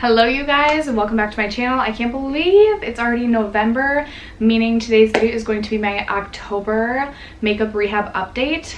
Hello you guys, and welcome back to my channel. I can't believe it's already November, meaning today's video is going to be my October makeup rehab update.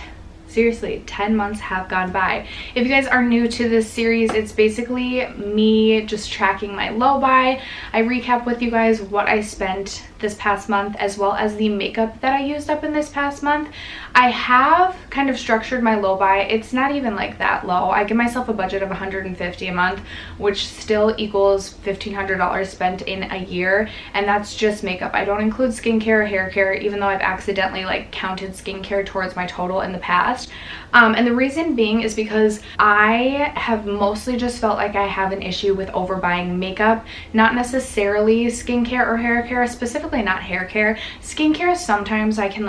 Seriously, 10 months have gone by. If you guys are new to this series, it's basically me just tracking my low buy. I recap with you guys what I spent this past month as well as the makeup that I used up in this past month. I have kind of structured my low buy. It's not even like that low. I give myself a budget of $150 a month, which still equals $1,500 spent in a year, and that's just makeup. I don't include skincare or hair care, even though I've accidentally counted skincare towards my total in the past. And the reason being is because I have mostly just felt like I have an issue with overbuying makeup, not necessarily skincare or hair care, specifically not hair care. Skincare, sometimes I can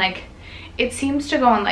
it seems to go in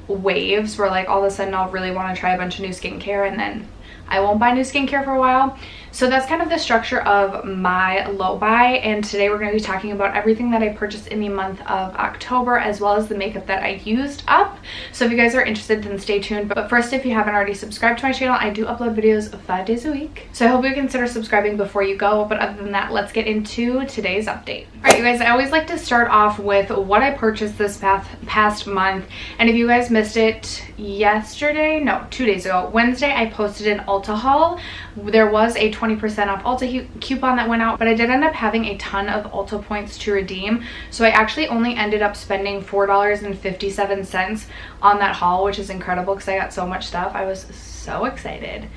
waves where all of a sudden I'll really want to try a bunch of new skincare and then I won't buy new skincare for a while. So that's kind of the structure of my low buy, and today we're going to be talking about everything that I purchased in the month of October as well as the makeup that I used up. So if you guys are interested, then stay tuned. But first, if you haven't already subscribed to my channel, I do upload videos 5 days a week, so I hope you consider subscribing before you go. But other than that, let's get into today's update. Alright you guys, I always like to start off with what I purchased this past month, and if you guys missed it yesterday, no, 2 days ago, Wednesday, I posted an Ulta haul. There was a 20% off Ulta coupon that went out, but I did end up having a ton of Ulta points to redeem, so I actually only ended up spending $4.57 on that haul, which is incredible because I got so much stuff. I was so excited.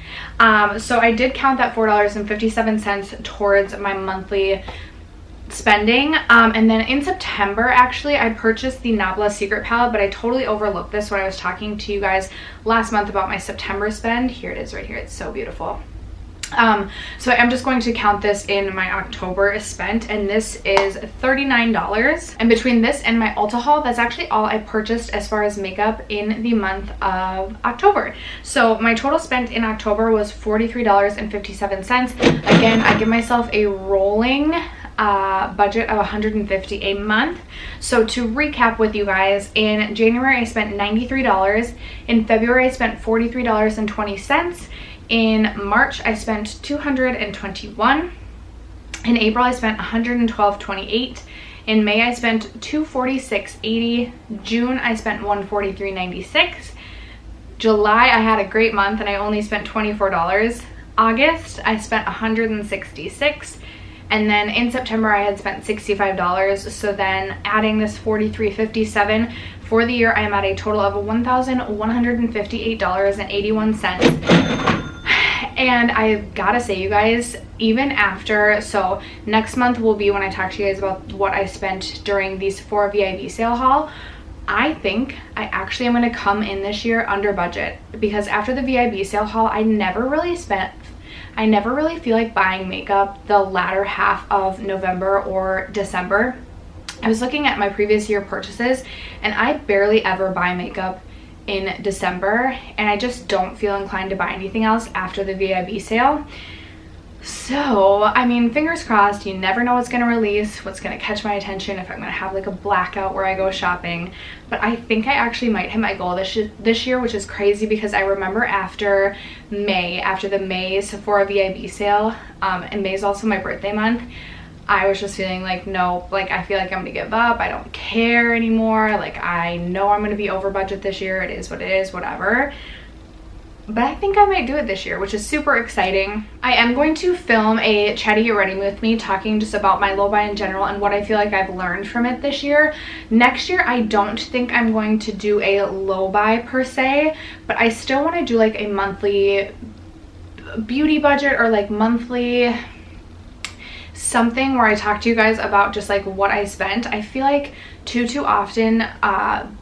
So I did count that $4.57 towards my monthly spending. And then in September, actually, I purchased the Nabla Secret Palette, but I totally overlooked this when I was talking to you guys last month about my September spend. Here it is right here. It's so beautiful. So I'm just going to count this in my October spent, and this is $39. And between this and my Ulta haul, that's actually all I purchased as far as makeup in the month of October. So my total spent in October was $43.57. Again, I give myself a rolling budget of $150 a month. So to recap with you guys, in January I spent $93, in February I spent $43.20, in March I spent $221, in April I spent $112.28, in May I spent $246.80, June I spent $143.96, July I had a great month and I only spent $24, August I spent $166, and then in September I had spent $65. So then adding this $43.57 for the year, I am at a total of $1,158.81. And I gotta say, you guys, even after, so next month will be when I talk to you guys about what I spent during the Sephora VIB sale haul. I think I actually am going to come in this year under budget, because after the VIB sale haul, I never really feel like buying makeup the latter half of November or December. I was looking at my previous year purchases and I barely ever buy makeup in December, and I just don't feel inclined to buy anything else after the VIB sale. So, I mean, fingers crossed. You never know what's going to release, what's going to catch my attention, if I'm going to have a blackout where I go shopping. But I think I actually might hit my goal this year, which is crazy because I remember after the May Sephora VIB sale, and May is also my birthday month, I was just feeling no, I feel like I'm gonna give up. I don't care anymore. I know I'm gonna be over budget this year. It is what it is, whatever. But I think I might do it this year, which is super exciting. I am going to film a Chatty Get Ready with me, talking just about my low buy in general and what I feel like I've learned from it this year. Next year, I don't think I'm going to do a low buy per se, but I still want to do a monthly beauty budget or monthly something where I talk to you guys about just what I spent. I feel like too often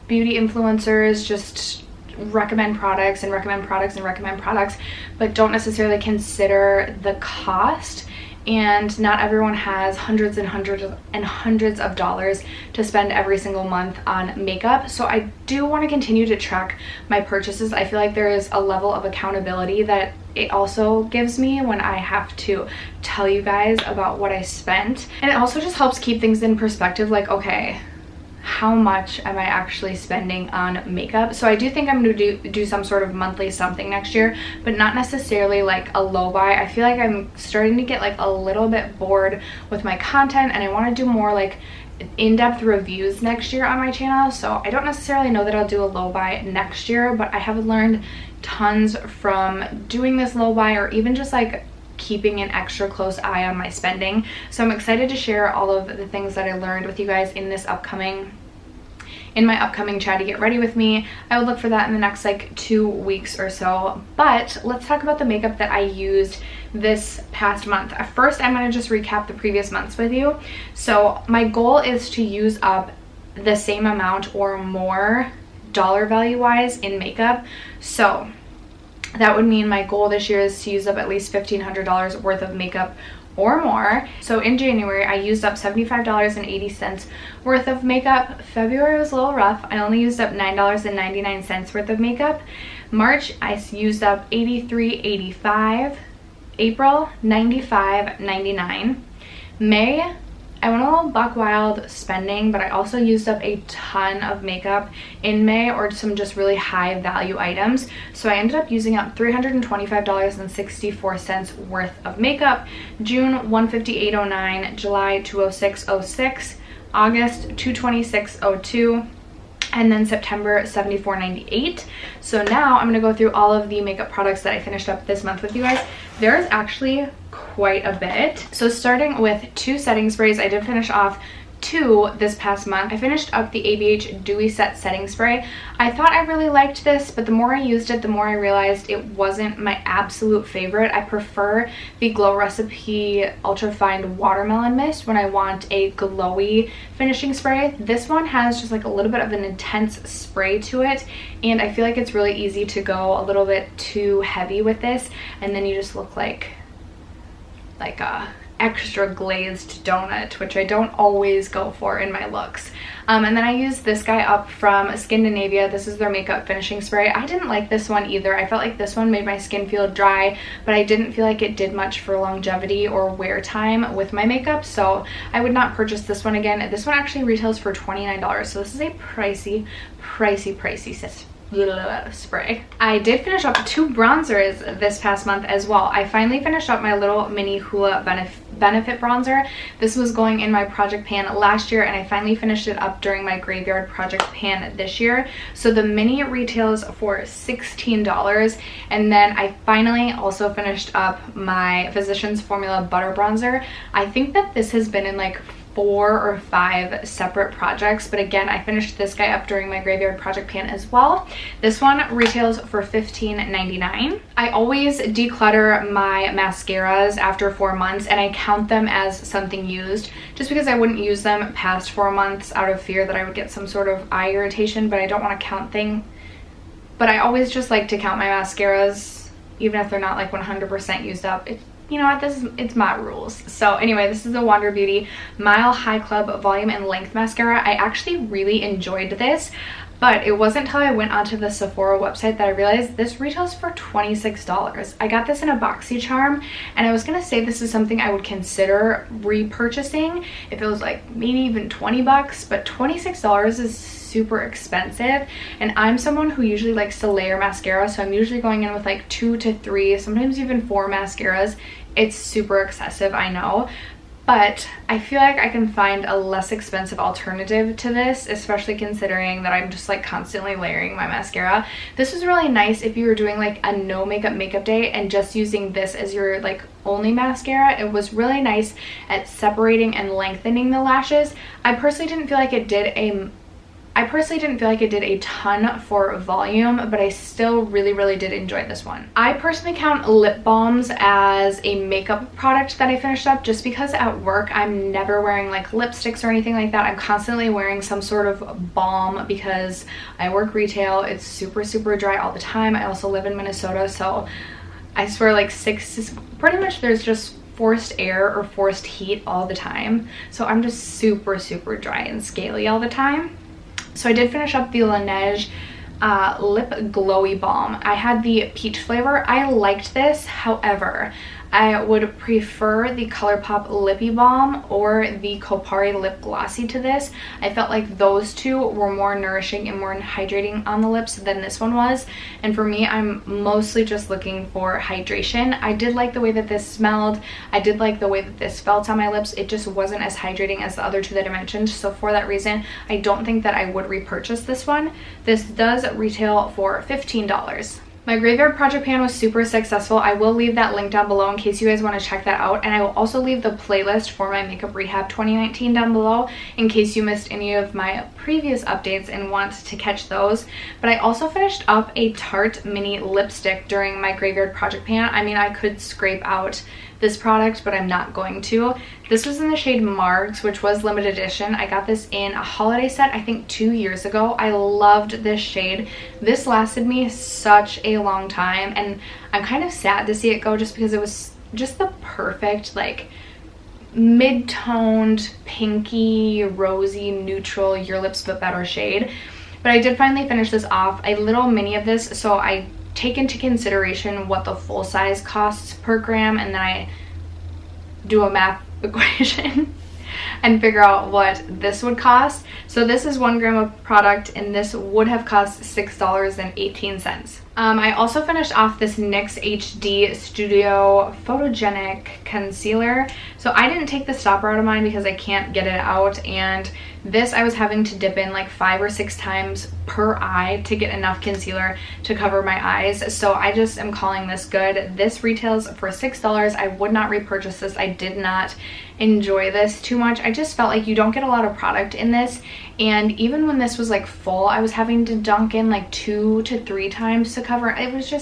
beauty influencers just recommend products and recommend products and recommend products, but don't necessarily consider the cost. And not everyone has hundreds and hundreds of dollars to spend every single month on makeup. So I do want to continue to track my purchases. I feel like there is a level of accountability that it also gives me when I have to tell you guys about what I spent. And it also just helps keep things in perspective, okay, how much am I actually spending on makeup. So I do think I'm going to do some sort of monthly something next year, but not necessarily like a low buy. I feel like I'm starting to get like a little bit bored with my content, and I want to do more like in-depth reviews next year on my channel. So I don't necessarily know that I'll do a low buy next year, but I have learned tons from doing this low buy, or even just like keeping an extra close eye on my spending. So I'm excited to share all of the things that I learned with you guys in my upcoming Chatty Get Ready with Me. I will look for that in the next like 2 weeks or so. But let's talk about the makeup that I used this past month. First, I'm going to just recap the previous months with you. So my goal is to use up the same amount or more dollar value wise in makeup. So that would mean my goal this year is to use up at least $1,500 worth of makeup or more. So in January, I used up $75.80 worth of makeup. February was a little rough. I only used up $9.99 worth of makeup. March, I used up $83.85. April, $95.99. May, I went a little buck wild spending, but I also used up a ton of makeup in May, or some just really high value items. So I ended up using up $325.64 worth of makeup. June, $158.09. July, $206.06. August, $226.02. And then September, $74.98. So now I'm going to go through all of the makeup products that I finished up this month with you guys. There's actually quite a bit. So starting with 2 setting sprays, I did finish off 2 this past month. I finished up the ABH Dewy Set Setting Spray. I thought I really liked this, but the more I used it, the more I realized it wasn't my absolute favorite. I prefer the Glow Recipe Ultra Fine Watermelon Mist when I want a glowy finishing spray. This one has just like a little bit of an intense spray to it, and I feel like it's really easy to go a little bit too heavy with this, and then you just look like a extra glazed donut, which I don't always go for in my looks. And then I used this guy up from Scandinavia. This is their makeup finishing spray. I didn't like this one either. I felt like this one made my skin feel dry, but I didn't feel like it did much for longevity or wear time with my makeup, so I would not purchase this one again. This one actually retails for $29, so this is a pricey spray. I did finish up 2 bronzers this past month as well. I finally finished up my little mini Hoola Benefit bronzer. This was going in my project pan last year, and I finally finished it up during my graveyard project pan this year. So the mini retails for $16, and then I finally also finished up my Physicians Formula Butter Bronzer. I think that this has been in like 4 or 5 separate projects, but again, I finished this guy up during my graveyard project pan as well. This one retails for $15.99. I always declutter my mascaras after 4 months, and I count them as something used, just because I wouldn't use them past 4 months out of fear that I would get some sort of eye irritation, but I don't want to count things. But I always just like to count my mascaras, even if they're not like 100% used up. You know what, it's my rules. So anyway, this is the Wander Beauty Mile High Club Volume and Length Mascara. I actually really enjoyed this, but it wasn't until I went onto the Sephora website that I realized this retails for $26. I got this in a BoxyCharm, and I was gonna say this is something I would consider repurchasing if it was like maybe even 20 bucks, but $26 is super expensive, and I'm someone who usually likes to layer mascara, so I'm usually going in with like 2 to 3, sometimes even 4 mascaras. It's super excessive, I know, but I feel like I can find a less expensive alternative to this, especially considering that I'm just like constantly layering my mascara. This was really nice if you were doing like a no makeup day and just using this as your like only mascara. It was really nice at separating and lengthening the lashes. I personally didn't feel like it did a ton for volume, but I still really did enjoy this one. I personally count lip balms as a makeup product that I finished up, just because at work I'm never wearing like lipsticks or anything like that. I'm constantly wearing some sort of balm because I work retail. It's super dry all the time. I also live in Minnesota, so I swear like pretty much there's just forced air or forced heat all the time. So I'm just super dry and scaly all the time. So I did finish up the Laneige Lip Glowy Balm. I had the peach flavor. I liked this. However, I would prefer the ColourPop Lippy Balm or the Kopari Lip Glossy to this. I felt like those two were more nourishing and more hydrating on the lips than this one was. And for me, I'm mostly just looking for hydration. I did like the way that this smelled. I did like the way that this felt on my lips. It just wasn't as hydrating as the other two that I mentioned. So for that reason, I don't think that I would repurchase this one. This does retail for $15. My Graveyard Project Pan was super successful. I will leave that link down below in case you guys want to check that out. And I will also leave the playlist for my Makeup Rehab 2019 down below in case you missed any of my previous updates and want to catch those. But I also finished up a Tarte mini lipstick during my Graveyard Project Pan. I mean, I could scrape out this product, but I'm not going to. This was in the shade Margs, which was limited edition. I got this in a holiday set, I think 2 years ago. I loved this shade. This lasted me such a long time, and I'm kind of sad to see it go just because it was just the perfect, like, mid-toned, pinky, rosy, neutral, your lips but better shade. But I did finally finish this off. A little mini of this, so I take into consideration what the full size costs per gram, and then I do a math equation and figure out what this would cost. So this is 1 gram of product, and this would have cost $6.18. I also finished off this NYX HD Studio Photogenic Concealer. So I didn't take the stopper out of mine because I can't get it out, and this I was having to dip in like 5 or 6 times per eye to get enough concealer to cover my eyes. So I just am calling this good. This retails for $6. I would not repurchase this. I did not enjoy this too much. I just felt like you don't get a lot of product in this, and even when this was like full, I was having to dunk in like 2 to 3 times to cover. It was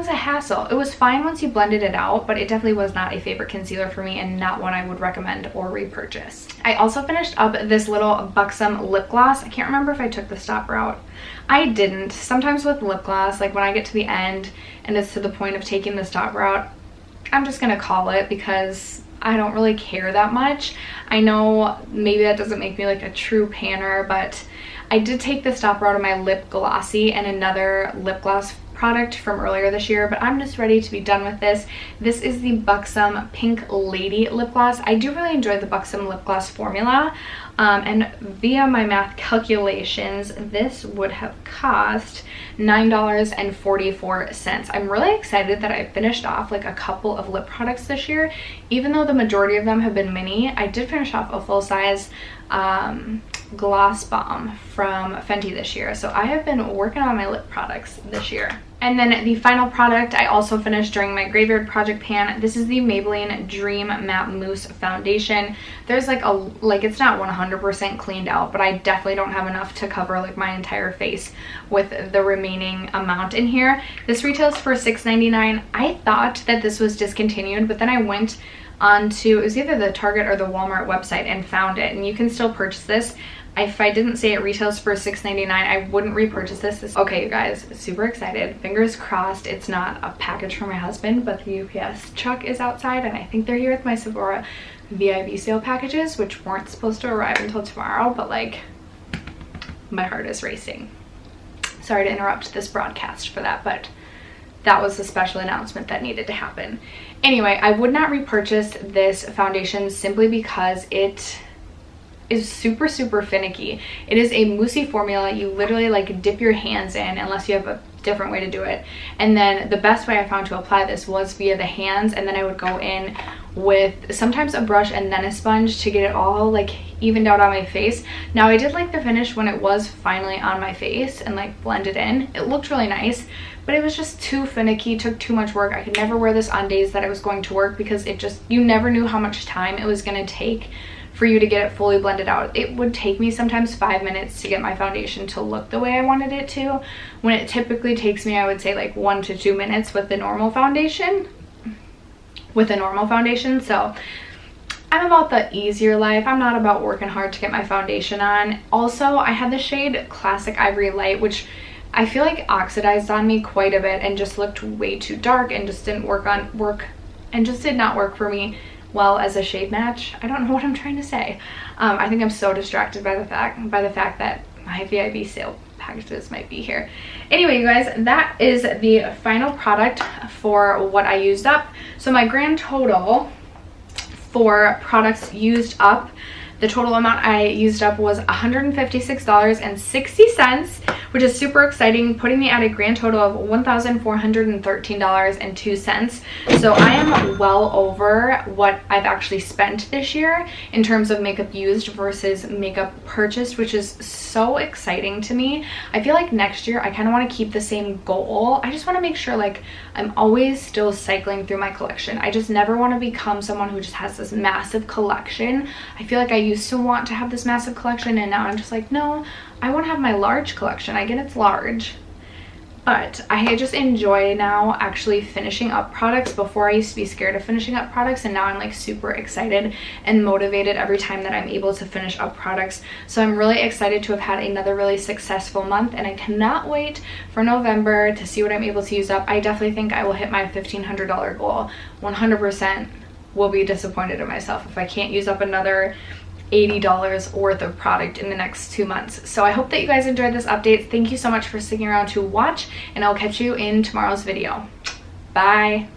a hassle. It was fine once you blended it out, but it definitely was not a favorite concealer for me and not one I would recommend or repurchase. I also finished up this little Buxom lip gloss. I can't remember if I took the stopper out. I didn't. Sometimes with lip gloss, like when I get to the end and it's to the point of taking the stopper out, I'm just gonna call it because I don't really care that much. I know maybe that doesn't make me like a true panner, but I did take the stopper out of my lip glossy and another lip gloss product from earlier this year, but I'm just ready to be done with this. This is the Buxom Pink Lady lip gloss. I do really enjoy the Buxom lip gloss formula, and via my math calculations, this would have cost $9.44. I'm really excited that I finished off like a couple of lip products this year. Even though the majority of them have been mini, I did finish off a full-size gloss bomb from Fenty this year. So I have been working on my lip products this year. And then the final product I also finished during my Graveyard Project Pan. This is the Maybelline Dream Matte Mousse Foundation. There's like it's not 100% cleaned out, but I definitely don't have enough to cover like my entire face with the remaining amount in here. This retails for $6.99. I thought that this was discontinued, but then I went onto, it was either the Target or the Walmart website, and found it, and you can still purchase this. If I didn't say it retails for $6.99, I wouldn't repurchase this. Okay, you guys, super excited. Fingers crossed it's not a package from my husband, but the UPS truck is outside, and I think they're here with my Sephora VIB sale packages, which weren't supposed to arrive until tomorrow, but like, my heart is racing. Sorry to interrupt this broadcast for that, but that was a special announcement that needed to happen. Anyway, I would not repurchase this foundation simply because it is super finicky. It is a moussey formula. You literally like dip your hands in, unless you have a different way to do it. And then the best way I found to apply this was via the hands, and then I would go in with sometimes a brush and then a sponge to get it all like evened out on my face. Now I did like the finish when it was finally on my face and like blended in. It looked really nice, but it was just too finicky, took too much work. I could never wear this on days that I was going to work because it just, you never knew how much time it was going to take for you to get it fully blended out. It would take me sometimes 5 minutes to get my foundation to look the way I wanted it to, when it typically takes me, I would say, like 1 to 2 minutes with the normal foundation. So I'm about the easier life. I'm not about working hard to get my foundation on. Also, I had the shade Classic Ivory Light, which I feel like oxidized on me quite a bit and just looked way too dark and just didn't did not work for me well as a shade match. I don't know what I'm trying to say. I think I'm so distracted by the fact that my VIB sale packages might be here. Anyway, you guys, that is the final product for what I used up. So my grand total for products used up, the total amount I used up was $156.60, which is super exciting, putting me at a grand total of $1,413.02. So I am well over what I've actually spent this year in terms of makeup used versus makeup purchased, which is so exciting to me. I feel like next year I kind of want to keep the same goal. I just want to make sure like I'm always still cycling through my collection. I just never want to become someone who just has this massive collection. I feel like I used to want to have this massive collection, and now I'm just like, no, I want to have my large collection. I get it's large, but I just enjoy now actually finishing up products. Before I used to be scared of finishing up products, and now I'm like super excited and motivated every time that I'm able to finish up products. So I'm really excited to have had another really successful month, and I cannot wait for November to see what I'm able to use up. I definitely think I will hit my $1,500 goal. 100% will be disappointed in myself if I can't use up another $80 worth of product in the next 2 months. So I hope that you guys enjoyed this update. Thank you so much for sticking around to watch, and I'll catch you in tomorrow's video. Bye.